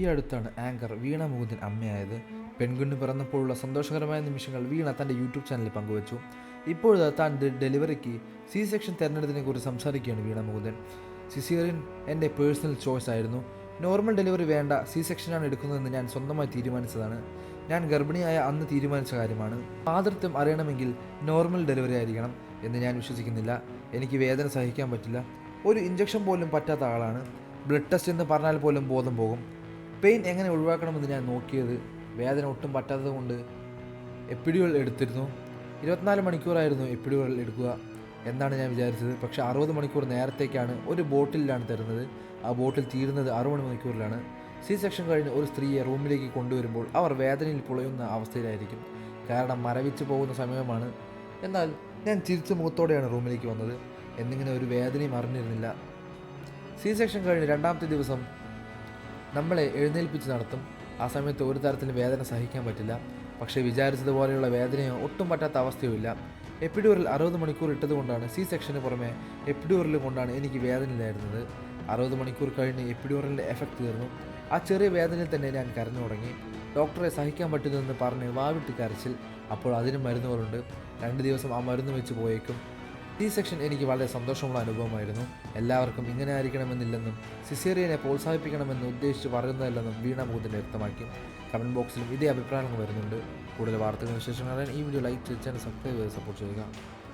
ഈ അടുത്താണ് ആങ്കർ വീണ മുകുന്ദൻ അമ്മയായത്. പെൺകുഞ്ഞ് പിറന്നപ്പോഴുള്ള സന്തോഷകരമായ നിമിഷങ്ങൾ വീണ തൻ്റെ യൂട്യൂബ് ചാനലിൽ പങ്കുവച്ചു. ഇപ്പോഴത്തെ താൻ ഡെലിവറിക്ക് സെക്ഷൻ തിരഞ്ഞെടുത്തതിനെക്കുറിച്ച് സംസാരിക്കുകയാണ് വീണ മുകുന്ദൻ. സിസേറിയൻ എൻ്റെ പേഴ്സണൽ ചോയ്സ് ആയിരുന്നു. നോർമൽ ഡെലിവറി വേണ്ട, സെക്ഷനാണ് എടുക്കുന്നതെന്ന് ഞാൻ സ്വന്തമായി തീരുമാനിച്ചതാണ്. ഞാൻ ഗർഭിണിയായ അന്ന് തീരുമാനിച്ച കാര്യമാണ്. മാതൃത്വം അറിയണമെങ്കിൽ നോർമൽ ഡെലിവറി ആയിരിക്കണം എന്ന് ഞാൻ വിശ്വസിക്കുന്നില്ല. എനിക്ക് വേദന സഹിക്കാൻ പറ്റില്ല. ഒരു ഇഞ്ചക്ഷൻ പോലും പറ്റാത്ത ആളാണ്. ബ്ലഡ് ടെസ്റ്റ് എന്ന് പറഞ്ഞാൽ പോലും ബോധം പോകും. പെയിൻ എങ്ങനെ ഒഴിവാക്കണമെന്ന് ഞാൻ നോക്കിയത്. വേദന ഒട്ടും പറ്റാത്തത് കൊണ്ട് എപ്പിഡ്യൂറൽ എടുത്തിരുന്നു. 24 മണിക്കൂറായിരുന്നു എപ്പിഡ്യൂറൽ എടുക്കുക എന്നാണ് ഞാൻ വിചാരിച്ചത്. പക്ഷേ 60 മണിക്കൂർ നേരത്തേക്കാണ് ഒരു ബോട്ടിലാണ് തരുന്നത്. ആ ബോട്ടിൽ തീരുന്നത് 60 മണിക്കൂറിലാണ്. സെക്ഷൻ കഴിഞ്ഞ് ഒരു സ്ത്രീയെ റൂമിലേക്ക് കൊണ്ടുവരുമ്പോൾ അവർ വേദനയിൽ പുളയുന്ന അവസ്ഥയിലായിരിക്കും. കാരണം മരവിച്ച് പോകുന്ന സമയമാണ്. എന്നാൽ ഞാൻ ചിരിച്ച മുഖത്തോടെയാണ് റൂമിലേക്ക് വന്നത്. എന്നിങ്ങനെ ഒരു വേദനയും അറിഞ്ഞിരുന്നില്ല. സെക്ഷൻ കഴിഞ്ഞ് 2ാമത്തെ ദിവസം നമ്മളെ എഴുന്നേൽപ്പിച്ച് നടത്തും. ആ സമയത്ത് ഒരു തരത്തിലും വേദന സഹിക്കാൻ പറ്റില്ല. പക്ഷേ വിചാരിച്ചതുപോലെയുള്ള വേദനയോ ഒട്ടും പറ്റാത്ത അവസ്ഥയോ ഇല്ല. എപ്പിഡ്യൂറൽ 60 മണിക്കൂർ ഇട്ടതുകൊണ്ടാണ് സെക്ഷന് പുറമെ എപ്പിഡ്യൂറലും കൊണ്ടാണ് എനിക്ക് വേദനയിലായിരുന്നത്. 60 മണിക്കൂർ കഴിഞ്ഞ് എപ്പിഡ്യൂറലിൻ്റെ എഫക്റ്റ് തീർന്നു. ആ ചെറിയ വേദനയിൽ തന്നെ ഞാൻ കരഞ്ഞു തുടങ്ങി. ഡോക്ടറെ സഹിക്കാൻ പറ്റുന്നതെന്ന് പറഞ്ഞ് വാവിട്ട് കരച്ചിൽ. അപ്പോൾ അതിന് മരുന്നുകളുണ്ട്. 2 ദിവസം ആ മരുന്ന് വെച്ച് പോയേക്കും. സെക്ഷൻ എനിക്ക് വളരെ സന്തോഷമുള്ള അനുഭവമായിരുന്നു. എല്ലാവർക്കും ഇങ്ങനെ ആയിരിക്കണമെന്നില്ലെന്നും സിസേറിയനെ പ്രോത്സാഹിപ്പിക്കണമെന്ന് ഉദ്ദേശിച്ച് പറയുന്നതല്ലെന്നും വീണ മുകുന്ദൻ വ്യക്തമാക്കി. കമൻറ്റ് ബോക്സിലും ഇതേ അഭിപ്രായങ്ങൾ വരുന്നുണ്ട്. കൂടുതൽ വാർത്തകളും വിശേഷങ്ങൾ അറിയാൻ ഈ വീഡിയോ ലൈക്ക് ചെയ്ത് ചാനൽ സബ്സ്ക്രൈബ് ചെയ്ത് സപ്പോർട്ട് ചെയ്യുക.